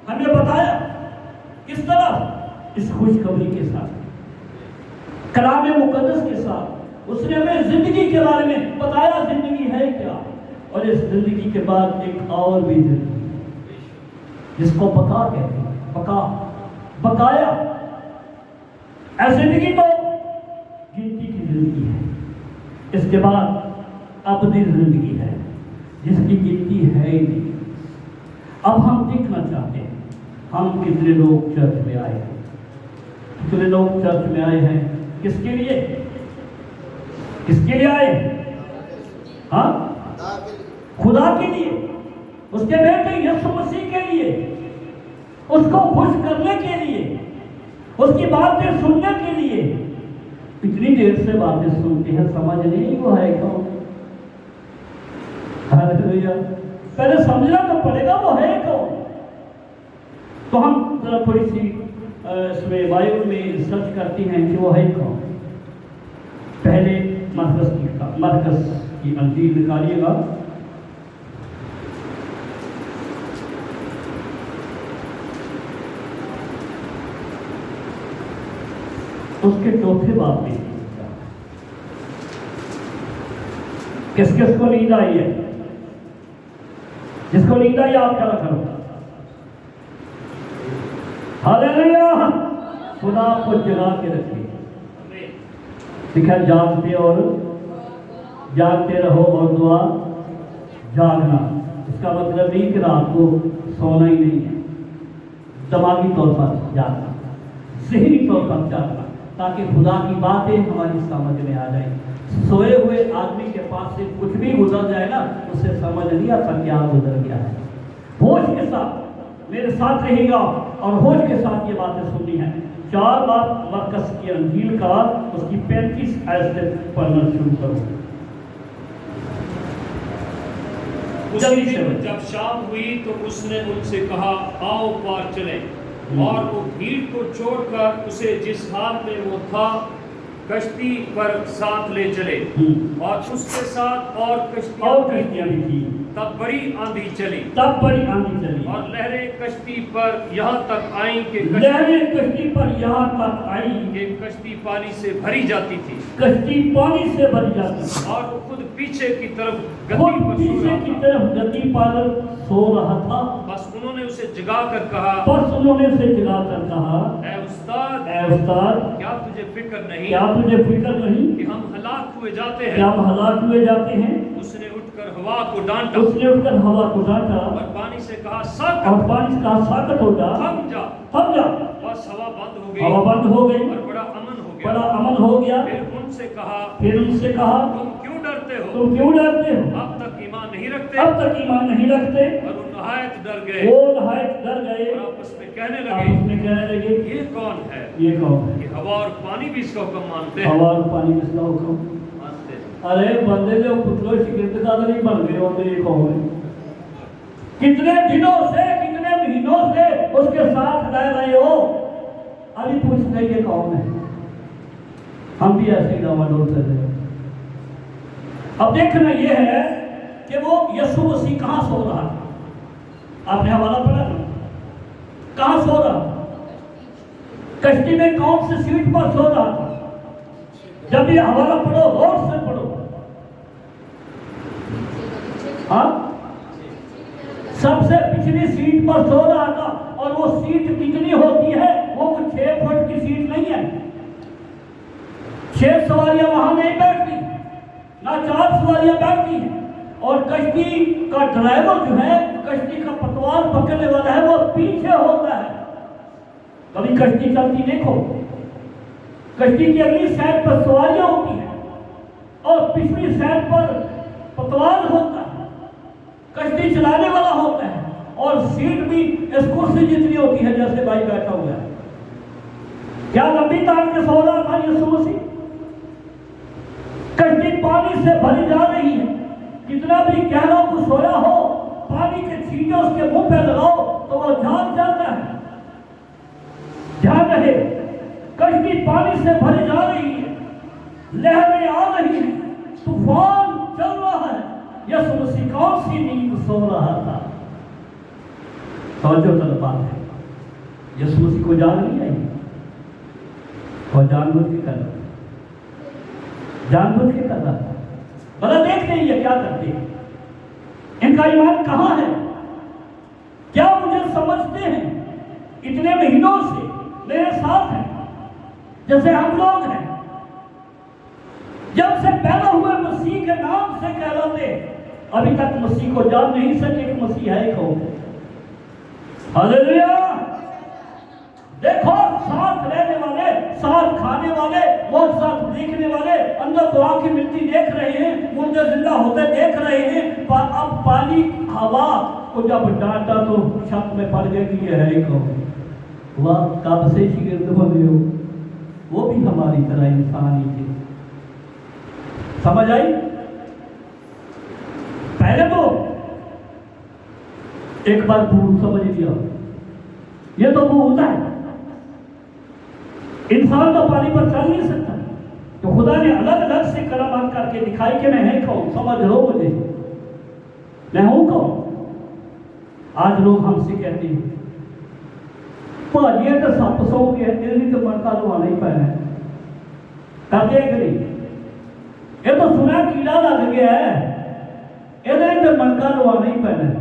ہمیں بتایا کس طرح اس خوشخبری کے ساتھ، کلام مقدس کے ساتھ اس نے ہمیں زندگی کے بارے میں بتایا، زندگی ہے کیا، اور اس زندگی کے بعد ایک اور بھی زندگی جس کو بقا کہتے ہیں، بقایا۔ اے زندگی تو گنتی کی زندگی ہے، اس کے بعد ابدی زندگی ہے جس کی گنتی ہے ہی نہیں۔ اب ہم دیکھنا چاہتے ہیں ہم کتنے لوگ چرچ میں آئے ہیں، کتنے لوگ چرچ میں آئے ہیں، کس کے لیے؟ کس کے لیے آئے ہیں؟ ہاں، خدا کے لیے، اس کے بیٹے یسوع مسیح کے لیے، اس کو خوش کرنے کے لیے، اس کی باتیں سننے کے لیے۔ اتنی دیر سے باتیں سنتے ہیں، سمجھ نہیں وہ ہے کون؟ ہاللیلویا، پہلے سمجھنا تو پڑے گا وہ ہے کون۔ تو ہم ذرا تھوڑی سی اس میں بائبل میں ریسرچ کرتے ہیں کہ وہ ہے کون۔ پہلے مرکز کی انجیل نکالیے گا، اس کے چوتھے باب میں کس کس کو نیند آئی ہے؟ جس کو نیند آئی آپ کیا کرو؟ ہاللیلویا، خدا کو جگا کے رکھے، لکھا جاگتے رہو اور دعا جاگنا۔ اس کا مطلب نہیں کہ رات کو سونا ہی نہیں ہے، دماغی طور پر جاگنا، ذہنی طور پر جاگنا، تاکہ خدا کی باتیں ہماری سمجھ میں آ جائیں۔ سوئے ہوئے آدمی کے پاس سے کچھ بھی گزر جائے نا، اسے سمجھ نہیں آتا کیا گزر گیا ہے۔ ہوش کے ساتھ میرے ساتھ رہے گا اور ہوش کے ساتھ یہ باتیں سننی ہیں۔ 4 بار مرکز کی انجیل کا اس کی 35 آیت سے پڑھنا شروع کرو۔ اسی دن جب شام ہوئی تو اس نے ان سے کہا، آؤ پار چلیں، اور وہ بھیڑ کو چھوڑ کر اسے جس حال میں وہ تھا کشتی پر ساتھ لے چلے، اور اس کے ساتھ اور کشتیاں بھی تھیں۔ تب بڑی آندھی چلی اور لہریں کشتی پر یہاں تک آئیں کہ کشتی پانی سے بھری جاتی تھی، اور وہ خود پیچھے کی طرف گدی پر سو رہا تھا۔ بس انہوں نے اسے جگا کر کہا، اے استاد، کیا تجھے فکر نہیں کہ ہم ہلاک ہوئے جاتے ہیں؟ اس نے اٹھ کر ہوا کو ڈانٹا اور پانی سے کہا، ساکت ہو جا، تھم جا۔ بس ہوا بند ہو گئی اور بڑا امن ہو گیا۔ پھر ان سے کہا، تم کیوں ڈرتے ہو؟ اب تک ایمان نہیں رکھتے؟ اور وہ نہایت ڈر گئے اور آپس میں کہنے لگے، یہ کون ہے کہ ہوا اور پانی بھی اس کا حکم مانتے ہیں؟ ارے بندے جو پتلو شکرت کا نہیں بن گئے ہوتے، یہ کون ہے؟ کتنے دنوں سے، کتنے مہینوں سے اس کے ساتھ رہ رہے ہو، ابھی پوچھتے یہ کون ہے؟ ہم بھی ایسے ہی ڈاما ڈول کر رہے ہیں۔ اب دیکھنا یہ ہے کہ وہ یسوع مسیح کہاں سو رہا تھا؟ آپ نے حوالہ پڑھا نا، کہاں سو رہا تھا؟ کشتی میں کون سی سیٹ پر سو رہا تھا؟ جب یہ حوالہ پڑھو غور سے پڑھو، ہاں، سب سے پچھلی سیٹ پر سو رہا تھا۔ اور وہ سیٹ کتنی ہوتی ہے؟ وہ 6 فٹ کی سیٹ نہیں ہے، 6 سواریاں وہاں نہیں بیٹھتی، نہ 4 سواریاں بیٹھتی ہیں۔ اور کشتی کا ڈرائیور جو ہے، کشتی کا پتوال پکڑنے والا ہے، وہ پیچھے ہوتا ہے۔ کبھی کشتی چلتی دیکھو، کشتی کی اگلی سائڈ پر سواریاں ہوتی ہیں اور پچھلی سائڈ پر پتوال ہوتا ہے، کشتی چلانے والا ہوتا ہے، اور سیٹ بھی اس کرسی جتنی ہوتی ہے جیسے بھائی بیٹھا ہوا ہے۔ کیا لمبی تان کے سو رہا تھا یسوع مسیح؟ کشتی پانی سے بھری جا رہی ہے، کتنا بھی گہرا کو سویا ہو، پانی کے چھینٹے اس کے منہ پہ لگاؤ تو وہ جاگ جاتا ہے۔ دھیان رہے، کشتی پانی سے بھری جا رہی ہے، لہریں آ رہی ہیں، طوفان چل رہا ہے، یسوع مسیح کون سی نیند سو رہا تھا؟ توجہ طلب بات ہے۔ یسوع مسیح کو جان نہیں آئی اور جان بوجھ کے کر رہا تھا، جان بوجھ کے کر رہا تھا. بڑا دیکھتے ہیں یہ کیا کرتے ہیں، ان کا ایمان کہاں ہے؟ کیا مجھے سمجھتے ہیں اتنے مہینوں سے میرے ساتھ ہیں جیسے ہم لوگ ہیں، جب سے پیدا ہوئے مسیح کے نام سے کہلاتے ابھی تک مسیح کو جان نہیں سکے کہ مسیح ہے کون. ہاللیلویا. دیکھو ساتھ رہنے والے، ساتھ کھانے والے، وہ ساتھ دیکھنے والے، اندر تو آنکھیں ملتی دیکھ رہے ہیں، مردے زندہ ہوتے دیکھ رہے ہیں. اب پانی ہوا کو جب ڈانٹا تو شک میں پڑ گئے کہ یہ ہے کون. وہ کب سے شگرد بنے ہو، وہ بھی ہماری طرح انسان ہی تھے. سمجھ آئی؟ پہلے تو ایک بار بھول سمجھ لیا، یہ تو وہ ہوتا ہے. انسان تو پانی پر چل نہیں سکتا، تو خدا نے الگ الگ سے کرامات کر کے دکھائی کہ میں ہے کون. سمجھ لو مجھے، میں ہوں کون. آج لوگ ہم سے کہتے ہیں یہ تو سپ سو گیا، دل تو مرکا لوانا ہی پینا ہے. کرتے ہیں کہ نہیں؟ یہ تو سنا کیڑا لگ گیا ہے، یہ تو مرکا لوانا ہی پینا ہے.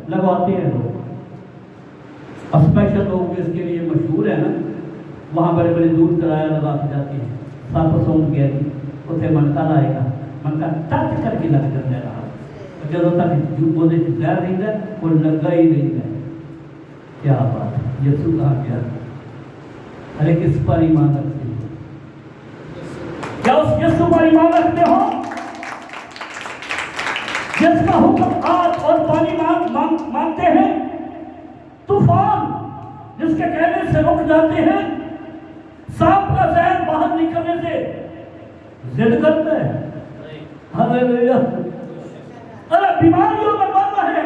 لگواتے ہیں لوگ، اسپیشل لوگ اس کے لیے مشہور ہے نا، وہاں بڑے بڑے دور کرایہ لگا کے جاتے ہیں. سپ سونگ گیا جی، اتنے منکا لائے گا، منکا ٹچ کر کے لگ جاتا ہے. جب تک وہ زہر نہیں ہے وہ لگا ہی نہیں ہے. کیا بات ہے، یسوع کہا گیا. ارے کس پر ایمان رکھتے ہیں؟ کیا اس یسوع پر ایمان رکھتے ہو جس کا حکم آگ اور پانی مانتے ہیں، طوفان جس کے کہنے سے رک جاتے ہیں، سانپ کا زہر باہر نکلنے سے ضد کرتا ہے. ہاللیلویا. ارے بیماریوں میں مرنا ہے،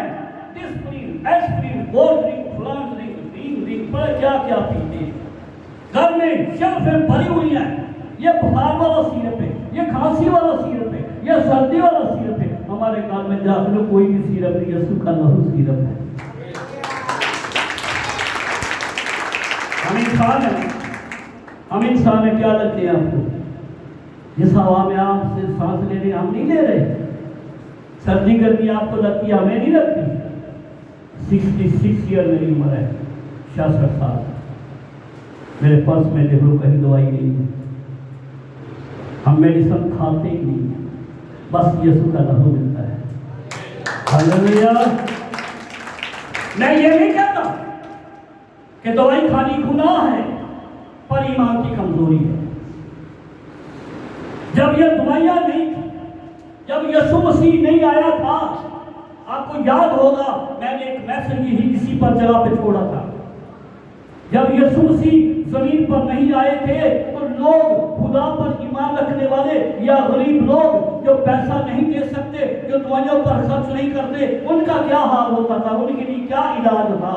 ڈسپرین، ایسپرین، بورڈرنگ، فلان ڈرنک، ڈرنک ڈرنک، پر کیا کیا پیتے ہیں. گھر میں شیلفیں بھری ہوئی ہیں، یہ بخار والا سیرپ ہے، یہ کھانسی والا سیرپ ہے، یہ سردی والا سیرپ ہے. ہمارے گھر میں جا کے کوئی بھی سیرپ نہیں، یسوع کا لہو سیرپ ہے. ہم انسان ہیں، ہم انسان ہیں. کیا لگتے ہیں آپ کو؟ جس ہوا میں آپ سے سانس لے رہے ہم نہیں لے رہے. سردی گرمی آپ کو لگتی ہے، ہمیں نہیں لگتی. 66 ایئر میری عمر ہے، 66 سال. میرے پرس میں دیکھ لو کہیں دوائی نہیں ہے. ہم میڈیسن کھاتے ہی نہیں ہیں، بس یسوع کا لہو ملتا ہے. ہاللیلویا. میں یہ نہیں کہتا کہ دوائی کھانی گناہ ہے، پر ایمان کی کمزوری ہے. جب یہ دوائیاں نہیں تھی، جب یسوع مسیح نہیں آیا تھا، آپ کو یاد ہوگا میں نے ایک میسج ہی کسی پر جگہ پہ چھوڑا تھا. جب یسوع مسیح زمین پر نہیں آئے تھے تو لوگ خدا پر ایمان رکھنے والے یا غریب لوگ جو پیسہ نہیں دے سکتے، جو دوائیوں پر خرچ نہیں کرتے، ان کا کیا حال ہوتا تھا، ان کے لیے کیا علاج تھا.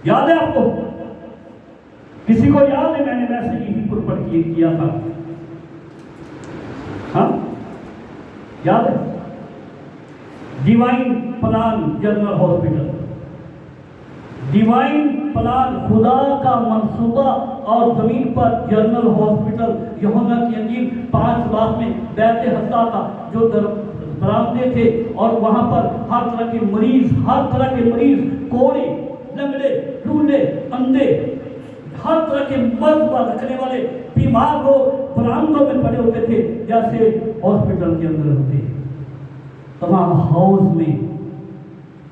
یاد ہے آپ کو؟ کسی کو یاد ہے میں نے میسج ہی پر کیا تھا؟ ہاں یاد ہے؟ Divine plan general hospital. Divine plan, خدا کا منصوبہ، اور زمین پر جنرل ہاسپٹل. یوحنا کی انجیل 5 باب میں بیت حسدا کا جو برآمدے تھے، اور وہاں پر ہر طرح کے مریض، کوڑے، لنگڑے، ٹوٹے، اندھے، ہر طرح کے مرض رکھنے والے بیمار لوگ برآمدوں میں پڑے ہوتے تھے جیسے ہاسپٹل کے اندر ہوتے. تمام ہاؤس میں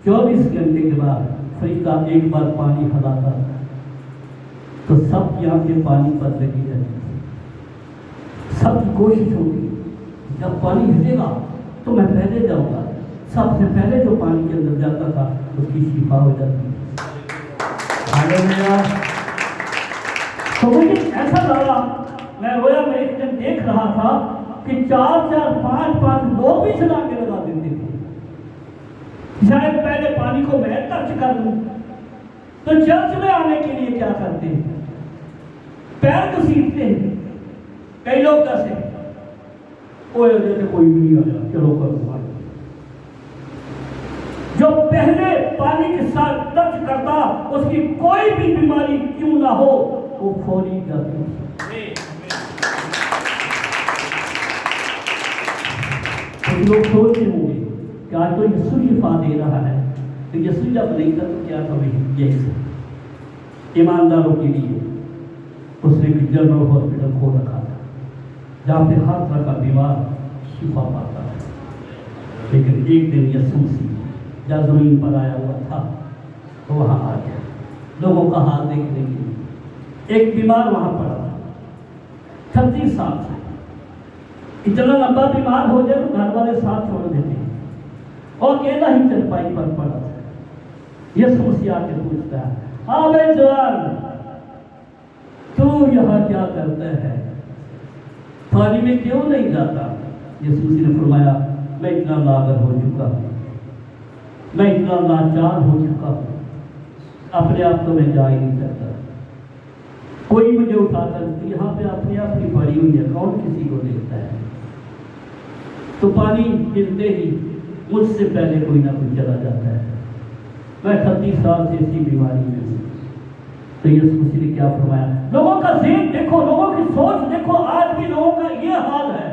24 گھنٹے کے بعد فرشتہ ایک بار پانی ہلاتا تھا تو سب کی آنکھیں پانی پر لگی رہتی تھی. سب کی کوشش ہوتی جب پانی ہلے گا تو میں پہلے جاؤں گا. سب سے پہلے جو پانی کے اندر جاتا تھا اس کی شفا ہو جاتی تھی. تو مجھے ایسا لگا، میں رویا، میں ایک دن دیکھ رہا تھا کہ 4 5 لوگ بھی چھلانگیں لگا دیتے تھے. شاید پہلے پانی کو میں ٹچ کر لوں. تو چرچ میں آنے کے لیے کیا کرتے ہیں؟ پیر گھسیٹتے ہیں. کئی لوگ کیسے کوئی بھی نہیں آیا، چلو کرو. جو پہلے پانی کے ساتھ ٹچ کرتا اس کی کوئی بھی بیماری کیوں نہ ہو وہ فوری جاتی ہے۔ کچھ لوگ سوچتے ہوں گے کہ آج تو یسوع شفا دے رہا ہے، تو یسوع جب نہیں تھا تو کیا تھا؟ یہی تھا ایمانداروں کے لیے اس نے ایک جنرل ہاسپٹل کھول رکھا تھا جہاں پہ ہر طرح کا بیمار شفا پاتا ہے۔ لیکن ایک دن یسوع مسیح جب زمین پر آیا ہوا تھا تو وہاں آ گیا لوگوں کا حال دیکھنے کے لیے۔ ایک بیمار وہاں پڑا تھا 36 سال سے، اتنا لمبا بیمار ہو جائے تو گھر والے ساتھ چھوڑ دیتے ہیں، اور اکیلا ہی چرپائی پر پڑا تھا۔ یسوع مسیح آ کے پوچھتا ہے، ہاں بھائی جوان، تو یہاں کیا کرتا ہے؟ پانی میں کیوں نہیں جاتا؟ یسوع مسیح نے فرمایا، میں اتنا لاغر ہو چکا ہوں، میں اتنا لاچار ہو چکا ہوں، اپنے آپ تو میں جا ہی نہیں سکتا، کوئی مجھے اٹھا کر یہاں پہ اپنی پڑی ہوئی ہے، کون کسی کو دیکھتا ہے؟ تو پانی ملتے ہی مجھ سے پہلے کوئی نہ کوئی چلا جاتا ہے، میں 38 سال سے اسی بیماری میں ہوں۔ تو یسوع مسیح نے کیا فرمایا؟ لوگوں کا ذہن دیکھو، لوگوں کی سوچ دیکھو، آج بھی لوگوں کا یہ حال ہے۔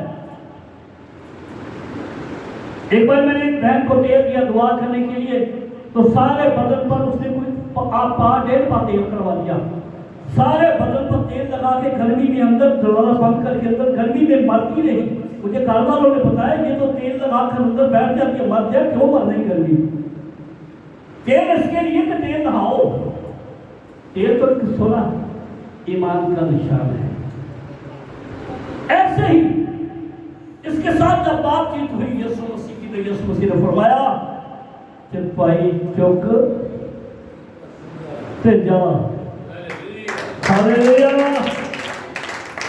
ایک بار میں نے ایک بہن کو تیل دیا دعا کرنے کے لیے، تو سارے بدن پر اس نے کوئی 1.5 پا تیل کروا دیا، سارے بدن پر تیل لگا کے گرمی میں اندر دروازہ بند کر کے اندر گرمی میں مرتی رہی۔ مجھے گھر والوں نے بتایا یہ تو تیل لگا کر اندر بیٹھ جاتی ہے، مر جائے، کیوں مر نہیں گرمی؟ تیل اس کے لیے کہ تیل نہاؤ۔ تیل تو سونا ایمان کا نشان ہے۔ ایسے ہی اس کے ساتھ جب بات چیت ہوئی یسوع مسیح کی، تو یسوع مسیح نے فرمایا، چرپائی چک تے جا۔ ہاللیلویہ!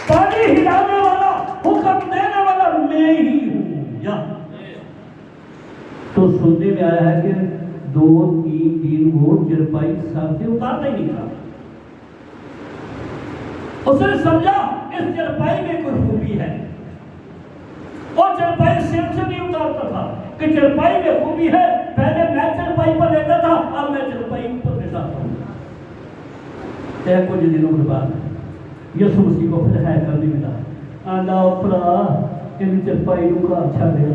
پانی ہلانے والا، حکم دینے والا میں ہی ہوں۔ یا تو سننے میں آیا ہے کہ 2-3 دن وہ چرپائی سر سے اتارتا ہی نہیں تھا۔ اس نے سمجھا اس چرپائی میں کوئی خوبی ہے، اور چرپائی سر سے نہیں اتارتا تھا کہ چرپائی میں خوبی ہے، پہلے میں چرپائی پر لیتا تھا، اب میں چرپائی پر لیتا ہوں۔ کچھ دنوں کے بعد یسوع مسیح کو پھر ہے کرنے ملا، آندا اوپرا ان چرپائی کا اچھا دیا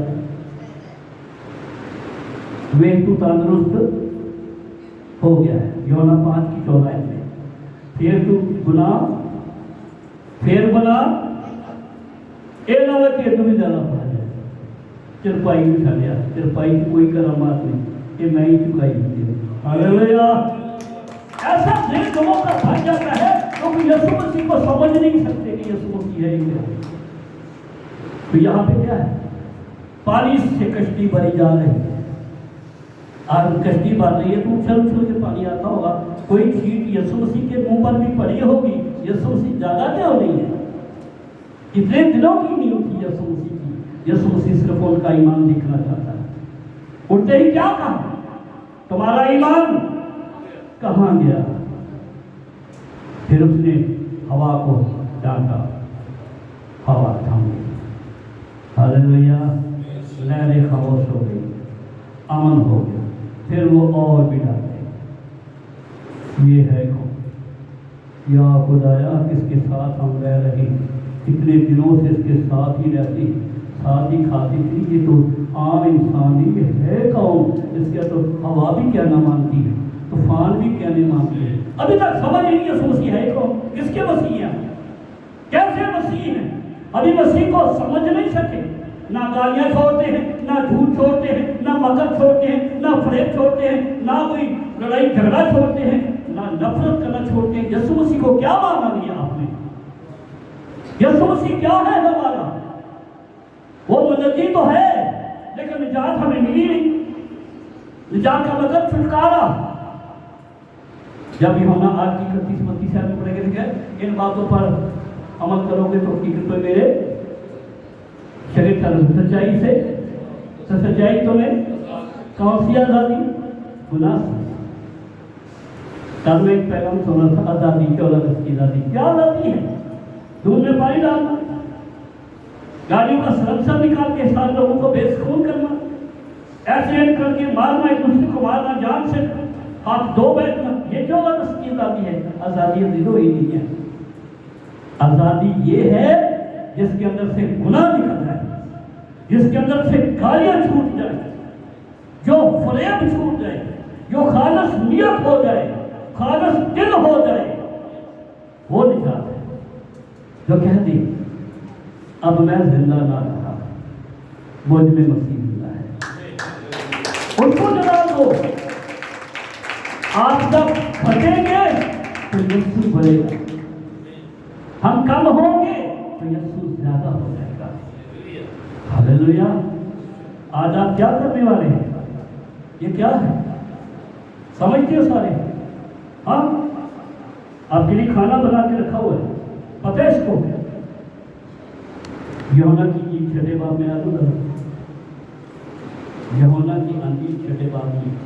وہ تو تندرست ہو گیا ہے۔ یونا 5:14 میں پھر تو گناہ پھر بنا اے نہ کہ تو بھی جانا پڑا جائے، چرپائی بھی اٹھا لیا، چرپائی کی کوئی کرامات نہیں کہ میں ہی چکائی ہوئی۔ ہاللیلویہ! ایسا ذہن لوگوں کا بن جاتا ہے، لوگ یسوع مسیح کو سمجھ نہیں سکتے کہ یسوع مسیح ہے ہی ہے۔ تو یہاں پہ کیا ہے؟ پانی سے کشتی بھری جا رہی ہے، اور کشتی بھر رہی ہے تو اچھل کے پانی آتا ہوگا، کوئی چیز یسوع مسیح کے منہ پر بھی پڑی ہوگی، یسوع مسیح جگہ کیا ہو رہی ہے؟ کتنے دنوں کی نیند تھی یسوع مسیح کی؟ یسوع مسیح صرف ان کا ایمان دیکھنا چاہتا ہے۔ اٹھتے ہی کیا کہا؟ تمہارا ایمان کہاں گیا؟ پھر اس نے ہوا کو ڈانٹا، ہوا تھم گئی۔ ہاللیلویہ! لہریں خاموش ہو گئی، امن ہو گیا۔ پھر وہ اور بھی ڈانٹے، یہ ہے کون؟ یا خدایا کس کے ساتھ ہم رہ رہے ہیں، اتنے دنوں سے اس کے ساتھ ہی رہتی، ساتھ ہی کھاتی تھی، یہ تو عام انسان ہی ہے کون؟ اس کے تو ہوا بھی کیا نہ مانتی ہے، طوفان بھی کیا نہیں مانتی ہے۔ ابھی تک سمجھ نہیں یسوع مسیح ہے کون، کس کے مسیح ہیں، کیسے مسیح ہیں؟ ابھی مسیح کو سمجھ نہیں سکے۔ نہ گالیاں چھوڑتے ہیں، نہ جھوٹ چھوڑتے ہیں، نہ مکر چھوڑتے ہیں، نہ فریب چھوڑتے ہیں، نہ کوئی لڑائی جھگڑا چھوڑتے ہیں، نہ نفرت کرنا چھوڑتے ہیں۔ یسوع مسیح کو کیا مانا لیا آپ نے؟ یسوع مسیح کیا ہے ہمارا؟ وہ منجی تو ہے، لیکن نجات ہمیں ملی نہیں۔ نجات کا مطلب چھٹکارا۔ جب یوحنا 8:31-32 میں پڑھے گئے کہ ان باتوں پر عمل کرو گے تو حقیقت میں میرے شریف کا سچائی سے، سچائی تو میں کون سی آزادی؟ گناہ سے۔ کل میں ایک پیغام سنا تھا، آزادی کی اولاد کی آزادی، کیا آزادی ہے؟ دودھ میں پانی ڈالنا، گاڑیوں کا سلنسر نکال کے سارے لوگوں کو بے سکون کرنا، ایکسیڈنٹ کر کے مارنا، ایک دوسرے کو مارنا، جان سے آپ دو بیت میں، یہ کیوں غلط کی آزادی ہے؟ آزادی زیرو ہی نہیں ہے. آزادی یہ ہے جس کے اندر سے گناہ نکل جائے، جس کے اندر سے گالیاں چھوٹ جائے، جو فریب چھوٹ جائے، جو خالص نیت ہو جائے، خالص دل ہو جائے، وہ نجات ہے. جو کہتی اب میں زندہ نہ رہا، مجھ میں مسیح زندہ ہے، ان کو جواب دو. آپ جب پھٹیں گے تو یسوع بڑھے گا، ہم کم ہوں گے تو یسوع زیادہ ہو جائے گا. ہاللیلویا. آج آپ کیا کرنے والے ہیں؟ یہ کیا ہے؟ سمجھتے ہو سارے؟ ہاں، آپ کے لیے کھانا بنا کے رکھا ہوا ہے، پتہ ہے اس کو؟ یوحنا کی انجیل چھٹے باب میں آلو لگا، یوحنا کی انجیل چھٹے باب میں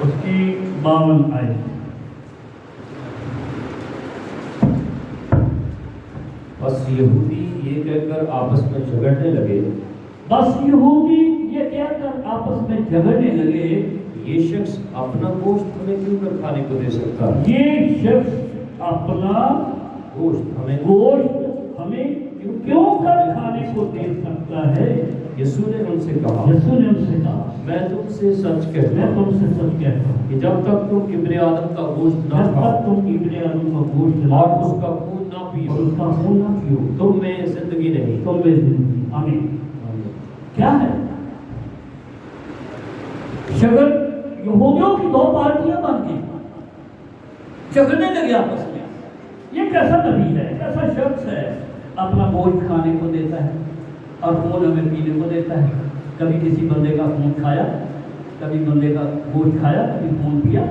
اس کی 52 آئے. بس یہودی یہ کہہ کر آپس میں جھگڑنے لگے، بس یہودی یہ کہہ کر آپس میں جھگڑنے لگے، یہ شخص اپنا گوشت ہمیں کیوں کر کھانے کو دے سکتا ہے؟ یہ شخص اپنا گوشت ہمیں کیوں کر کھانے کو دے سکتا ہے؟ یسوع نے ان سے کہا، میں تم سے سچ کہتا ہوں کہ جب تک تم ابن آدم کا گوشت نہ کھاؤ اور اس کا خون نہ پیو تم میں زندگی نہیں. آمین. کیا ہے؟ شگر یہودیوں کی دو پارٹیاں بن گئی، جھگڑنے لگے آپس میں. یہ کیسا نبی ہے، کیسا شخص ہے، اپنا گوشت کھانے کو دیتا ہے اور خون ہمیں پینے کو دیتا ہے. کبھی کسی بندے کا خون کھایا، کبھی بندے کا گوشت کھایا، کبھی خون پیا.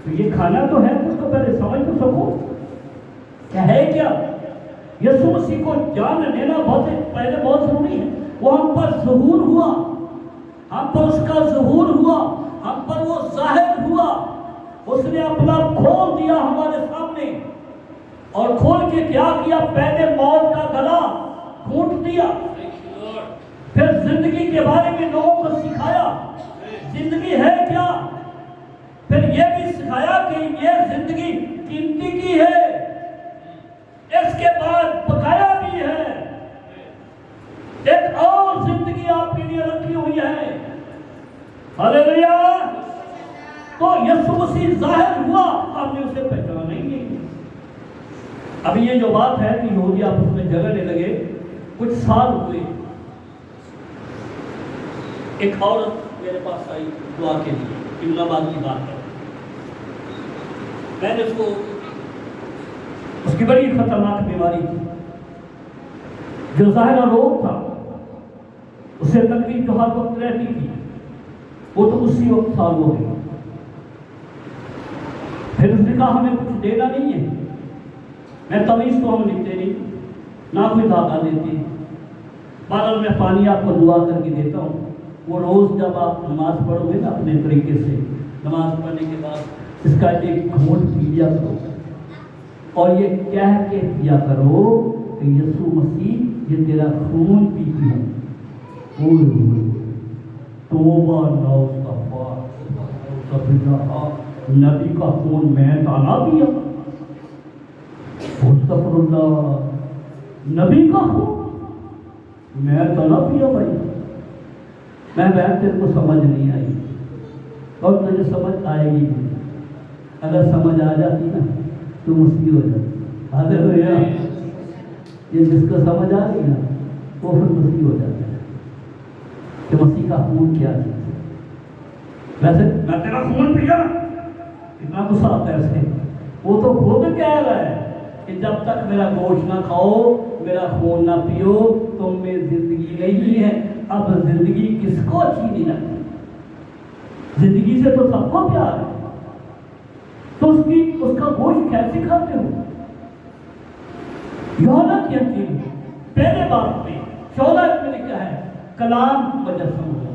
تو یہ کھانا تو ہے، اس کو پہلے سمجھ تو سکو کیا ہے. کیا یسوع مسیح کو جان لینا پہلے بہت ضروری ہے. وہ ہم پر ظہور ہوا، ہم پر اس کا ظہور ہوا، ہم پر وہ ظاہر ہوا. اس نے اپنا کھول دیا ہمارے سامنے، اور کھول کے کیا کیا؟ پہلے موت کا گلا گھونٹ دیا، پھر زندگی کے بارے میں لوگوں کو سکھایا زندگی ہے کیا، پھر یہ بھی سکھایا کہ یہ زندگی قیمتی کی ہے، اس کے بعد بقایا بھی ہے، ایک اور زندگی آپ کے لیے رکھی ہوئی ہے. ہاللیلویا. تو یسوع مسیح ظاہر ہوا، آپ نے اسے پہچانا ہی نہیں. اب یہ جو بات ہے کہ یہودی آپس میں جھگڑنے لگے، کچھ سال ہوئے، ایک عورت میرے پاس آئی دعا کے لیے. ابن آباد کی بات ہے. میں نے اس کی بڑی خطرناک بیماری تھی، جو ظاہرہ روگ تھا، اسے تکلیف جو ہر وقت رہتی تھی، وہ تو اسی وقت سال ہو گئی. پھر اس نے کہا ہمیں کچھ دینا نہیں ہے. میں تویز تو ہم لکھتے نہیں، نہ کوئی دھاگا دیتے. بہرحال میں پانی آپ کو دعا کر کے دیتا ہوں. وہ روز جب آپ نماز پڑھو گے نا، اپنے طریقے سے نماز پڑھنے کے بعد اس کا ایک گھونٹ پی لیا کرو، اور یہ کہہ کے پیا کرو کہ یسوع مسیح یہ تیرا خون پیتی ہوں. توبہ نو نبی کا خون میں ڈالا دیا. استغفر اللہ، نبی کا خون میں ڈالا دیا. بھائی میں بہن تیرے کو سمجھ نہیں آئی، اور تجھے سمجھ آئے گی نہیں. اگر سمجھ آ جاتی نا تو مسیح ہو جاتی. ہاللیلویا. یہ جس کو سمجھ آ گئی نا وہ پھر مسیح ہو جاتا ہے کہ مسیح کا خون کیا چیز ہے. ویسے میں تیرا خون پیا، کتنا غصہ آتا ہے اسے. وہ تو خود کہہ رہا ہے کہ جب تک میرا گوشت نہ کھاؤ، میرا خون نہ پیو، تم میں زندگی نہیں ہے. اب زندگی کس کو اچھی نہیں لگتی؟ زندگی سے تو سب کو پیار ہے، تو اس کا گوشت کیسے کھاتے ہو؟ یوحنا کی انجیل پہلے باب میں 14 میں لکھا ہے کلام مجسم ہوا.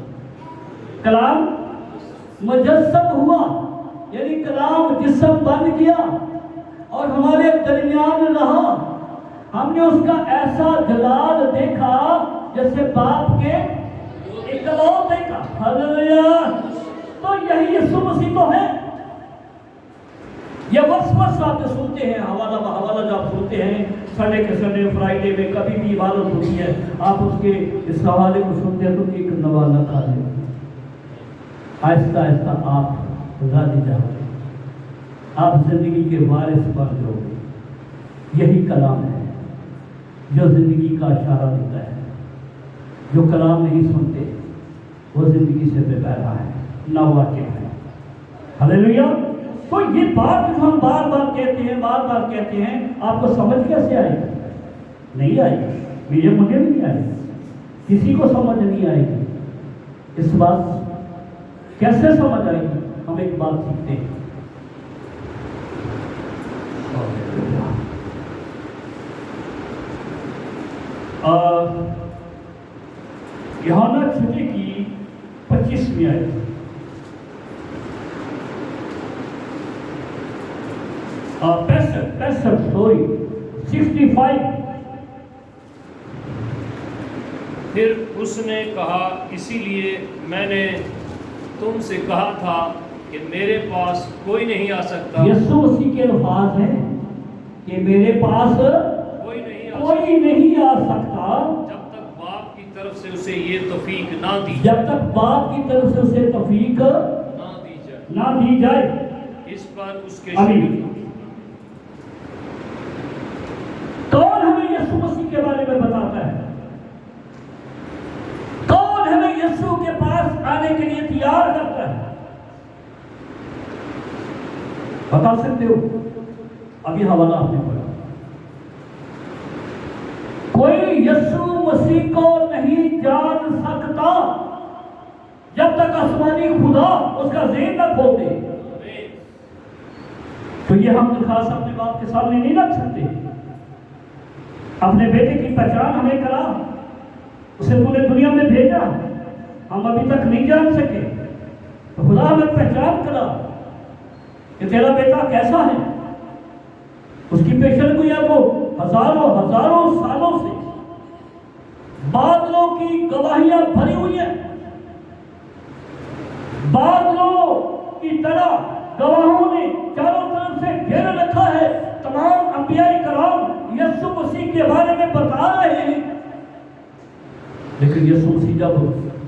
کلام مجسم ہوا، یعنی کلام جسم بن گیا اور ہمارے درمیان رہا. ہم نے اس کا ایسا جلال دیکھا جیسے باپ کے اکلوتے کا. ہلیلویا. تو یہی یسوع مسیح تو ہے. یہ وسوسہ آپ جو سنتے ہیں، حوالہ بحوالہ جو آپ سنتے ہیں سنڈے کے سنڈے فرائیڈے میں کبھی بھی عبادت ہوتی ہے، آپ اس کے اس حوالے کو سنتے ہیں تو ایک نوالہ کھا لیں. آہستہ آہستہ آپ راضی جاؤ گے، آپ زندگی کے وارث بن جاؤ گے. یہی کلام ہے جو زندگی کا اشارہ دیتا ہے. جو کلام نہیں سنتے وہ زندگی سے بے بہرا ہے، نہ واقع ہے. ہلیلویا. تو یہ بات جو ہم بار بار کہتے ہیں آپ کو سمجھ کیسے آئے گی؟ نہیں آئے گی. مجھے بھی نہیں آئے گی، کسی کو سمجھ نہیں آئے گی. اس بات کیسے سمجھ آئے گی؟ ہم ایک بات سیکھتے ہیں. یوحنا 6 کی 25ویں آیت. پھر اس نے کہا، اسی لیے میں نے تم سے کہا تھا کہ میرے پاس کوئی نہیں آ سکتا. یسوع مسیح کے الفاظ ہیں کہ میرے پاس کوئی نہیں آ سکتا جب تک باپ کی طرف سے اسے یہ توفیق نہ دی جب تک باپ کی طرف سے اسے توفیق نہ دی جائے. اس پر اس کے کون ہمیں یسوع مسیح کے بارے میں بتاتا ہے؟ کون ہمیں یسوع کے پاس آنے کے لیے تیار کرتا ہے؟ بتا سکتے ہو؟ ابھی حوالہ آپ نے پڑھا. کوئی یسوع مسیح کو نہیں جان سکتا جب تک آسمانی خدا اس کا ذہن نہ کھول دے. تو یہ ہم درخواست اپنے باپ کے سامنے نہیں رکھ سکتے. اپنے بیٹے کی پہچان ہمیں کرا، اسے تو نے دنیا میں بھیجا، ہم ابھی تک نہیں جان سکے. تو خدا ہمیں پہچان کرا کہ تیرا بیٹا کیسا ہے. اس کی پیشن گوئی ہے وہ ہزاروں سالوں سے بادلوں کی گواہیاں بھری ہوئی ہیں. بادلوں کی طرح گواہوں نے چاروں طرف سے گھیرے رکھا ہے. تمام انبیاء کرام یسوع مسیح کے بارے میں بتا رہے ہیں. لیکن یسوع مسیح جب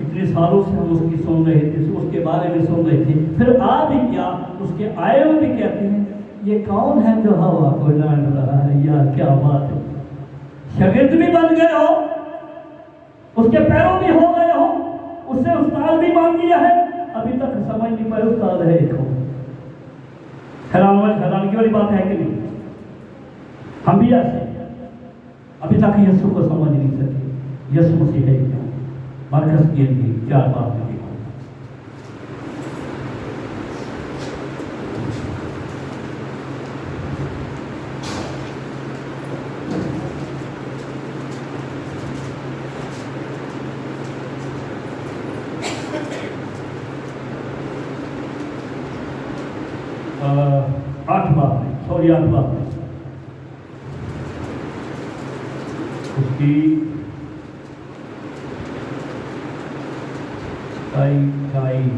اتنے سالوں سے ہم اس کی سن رہے تھے، اس کے بارے میں سن رہے تھے، پھر آپ بھی کیا اس کے آئے ہوئے بھی کہتے ہیں یہ کون ہے جو ہوا کو جان رہا ہے؟ یار کیا بات ہے. شاگرد بھی بن گئے ہو، اس کے پیروں بھی ہو گئے ہو، اس سے استاد بھی مان لیا ہے، ابھی تک سمجھ نہیں پائے استاد ہے ایک ہو. حیرانگی والی بات ہے کہ نہیں؟ ہم بھی ایسے ابھی تک یسوع کو سمجھ نہیں سکے. یسوع مسیح ہے کیا؟ مرکز کی چار بات میں آٹھ بات اس کی 29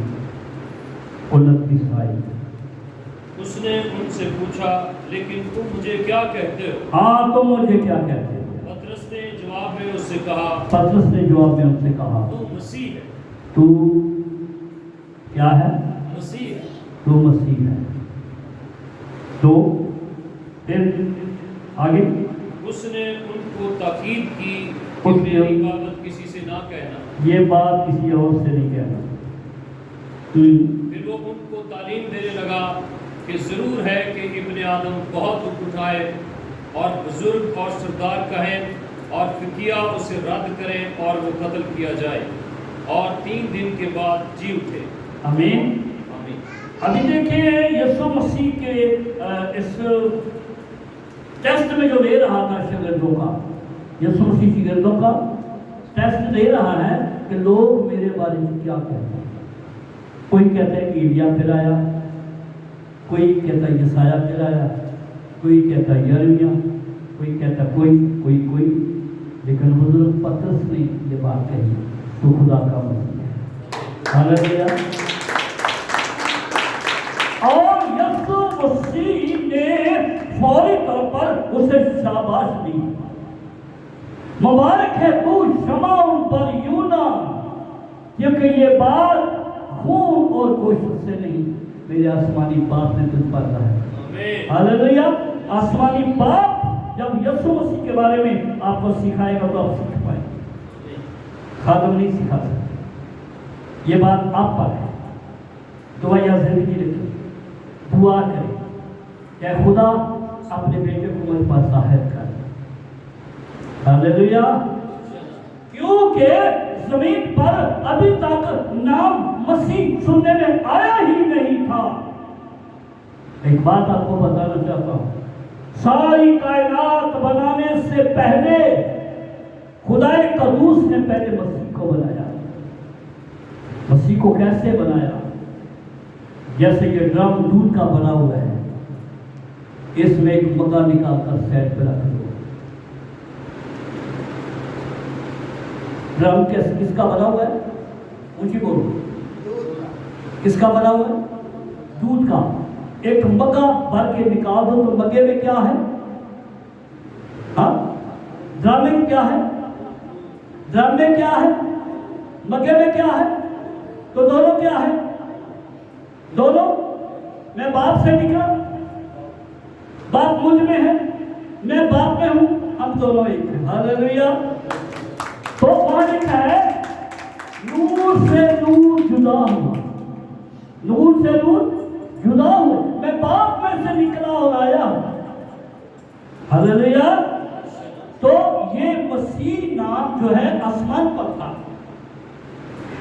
اس نے ان سے پوچھا، لیکن تم مجھے کیا کہتے ہو؟ ہاں تم مجھے کیا کہتے ہو؟ پطرس نے جواب میں ان سے کہا، تو مسیح ہے. تو کیا ہے؟ مسیح ہے. تو مسیح ہے. تو پھر آگے اس نے ان کو تاکید کی کہ میری بات کسی سے نہ کہنا. یہ بات کسی اور سے نہیں کہنا. پھر وہ ان کو تعلیم دینے لگا کہ ضرور ہے کہ ابن آدم بہت دکھ اٹھائے اور بزرگ اور سردار کہیں اور فقیہ اسے رد کریں اور وہ قتل کیا جائے اور 3 دن کے بعد جی اٹھے. آمین. ابھی دیکھیں یسوع مسیح کے اس ٹیسٹ میں جو لے رہا تھا شاگردوں کا، یسوع مسیح شاگردوں کا ٹیسٹ لے رہا ہے کہ لوگ میرے بارے میں کیا کہتے ہیں. کوئی کہتا ہے ایلیا پھر آیا، کوئی کہتا ہے یسایہ پھر آیا، کوئی کہتا ہے یرمیا، کوئی کہتا کوئی، لیکن حضرت پطرس نے یہ بات کہی تو خدا کا مسیح ہے۔ ہاللیلویا۔ اور یسوع مسیح نے فوری طور پر اسے شاباش دی، مبارک ہے تو شمعون پر یونا، کیونکہ یہ بات خون اور گوشت سے نہیں میرے آسمانی باپ نے تجھ پر کہا ہے۔ ہاللیلویا۔ آسمانی باپ جب یسوع مسیح کے بارے میں آپ کو سکھائے گا تو آپ سیکھ پائیں گے، خادم نہیں سکھا سکتے۔ یہ بات آپ پر ہے۔ دعائیں زندگی رکھیں، دعا کریں کہ خدا اپنے بیٹے کو مجھ پر ظاہر کر۔ ہاللیلویا۔ کیونکہ زمین پر ابھی تک نام مسیح سننے میں آیا ہی نہیں تھا۔ ایک بات آپ کو بتانا چاہتا ہوں، ساری کائنات بنانے سے پہلے خدائے قدوس نے پہلے مسیح کو بنایا۔ مسیح کو کیسے بنایا؟ جیسے یہ ڈرم دودھ کا بنا ہوا ہے، اس میں ایک مگا نکال کر سیٹ پہ رکھ دو۔ ڈرم کس کا بنا ہوا ہے؟ اونچی بولو، کس کا بنا ہوا ہے؟ دودھ کا۔ ایک مگا بھر کے نکال دو تو مگے میں کیا ہے؟ ہاں، ڈرم میں کیا ہے؟ ڈرم میں کیا ہے؟ مگے میں کیا ہے؟ تو دونوں کیا ہے؟ دونوں میں باپ سے نکلا، باپ مجھ میں ہے، میں باپ میں ہوں، ہم دونوں ایک ہیں۔ ہاللیلویا۔ تو وہاں لکھا ہے نور سے نور جدا ہوا، نور سے نور جدا ہوا، میں باپ میں سے نکلا اور آیا۔ ہاللیلویا۔ تو یہ مسیح نام جو ہے آسمان پر تھا۔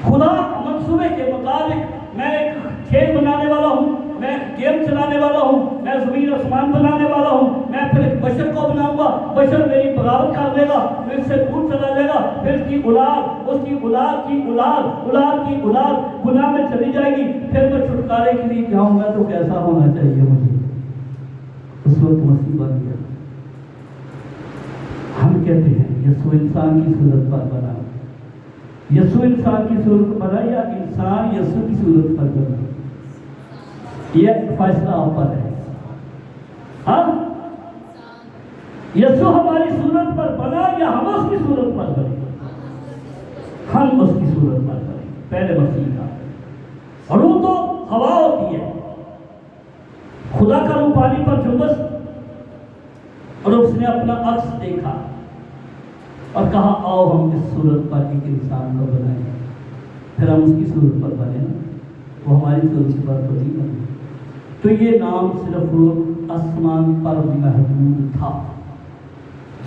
خدا منصوبے کے مطابق میں ایک کھیل بنانے والا ہوں، میں گیم چلانے والا ہوں، میں زمین آسمان بنانے والا ہوں، میں پھر ایک بشر کو بناؤں گا، بشر میری بغاوت کر لے گا، پھر سے دور چلا جائے گا، پھر اس کی اولاد، اس کی اولاد کی اولاد، اولاد کی اولاد گناہ میں چلی جائے گی، پھر میں چھٹکارے کے لیے جاؤں گا تو کیسا ہونا چاہیے مجھے؟ اس وقت مسیح بن گیا۔ ہم کہتے ہیں یسوع انسان کی صورت پر بنا، یسوع انسان کی صورت پر بنا یا انسان یسوع کی صورت پر بنا؟ یہ فیصلہ آپ پر ہے۔ ہاں، یسوع ہماری صورت پر بنا یا ہم اس کی صورت پر بنے؟ ہم اس کی صورت پر بنے، پہلے مسیح کا۔ اور وہ تو ہوا ہوتی ہے، خدا کا روح پانی پر جنبش، اور اس نے اپنا عکس دیکھا اور کہا آؤ ہم اس صورت پر ایک انسان کو بنائیں، پھر ہم اس کی صورت پر بنے نا، وہ ہماری صورت پر تو نہیں بنے۔ تو یہ نام صرف آسمان پر محدود تھا،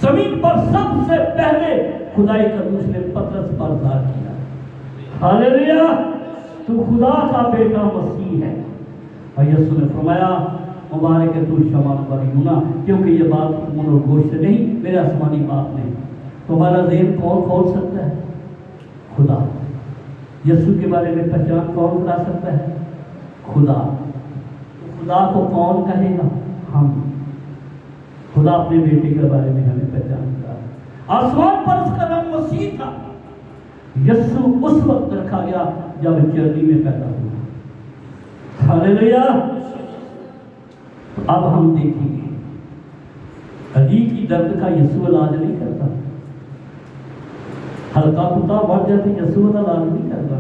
زمین پر سب سے پہلے خدائی قدوس نے پطرس پر ظاہر کیا۔ ہاللیلویا۔ تو خدا کا بیٹا مسیح ہے۔ اور یسوع نے فرمایا مبارک ہے تو شمعون پر یونا، کیونکہ یہ بات خون اور گوشت سے نہیں میرے آسمانی باپ نے۔ تمہارا ذہن کون کھول سکتا ہے؟ خدا۔ یسوع کے بارے میں پہچان کون کرا سکتا ہے؟ خدا۔ خدا کو کون کہے گا؟ ہم۔ خدا اپنے بیٹے کے بارے میں ہمیں پہچان کرا۔ آسمان پر اس کا نام مسیح تھا۔ یسوع اس وقت رکھا گیا جب چرنی میں پیدا ہوا۔ ہاللیلویا۔ اب ہم دیکھیں گے ہڈی کی درد کا یسوع علاج نہیں کرتا، ہلکا کتا بڑھ جاتے یسوع علاج نہیں کرتا،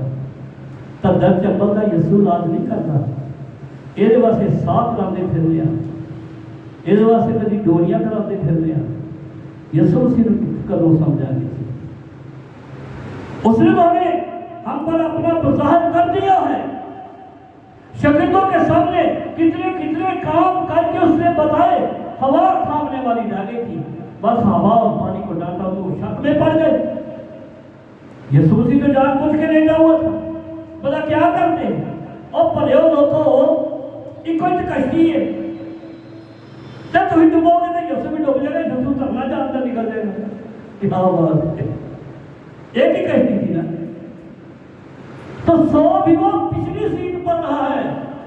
تدر چپل کا یسوع علاج نہیں کرتا۔ یہ واسطے ساتھ کراتے پھرنے ہیں، یہ واسطے کبھی ڈوریاں کراتے پھرنے ہیں۔ یسوع سے کدوں سمجھا گے؟ اس نے تو ہمیں ہم پر اپنا ظاہر کر دیا ہے۔ شاگردوں کے سامنے کتنے کام کر کے اس نے بتائے۔ ہوا تھامنے والی رہ گئی تھی، بس ہوا اور پانی کو ڈانٹا تو وہ شک میں پڑ گئے۔ یسوع مسیح تو جان بوجھ کے لیٹا ہوا تھا، بلا کیا کرتے ہیں؟ اور پڑھے ہو لوگوں ایک کشتی ہے، جب تمہیں ڈبو گے تو یسوع بھی ڈوب جائے گا، یسوع ترنا جانتا نکل جائے گا۔ کیا بات ہے، ایک ہی کشتی تھی نا، تو 100 بھی وہ پچھلی سیٹ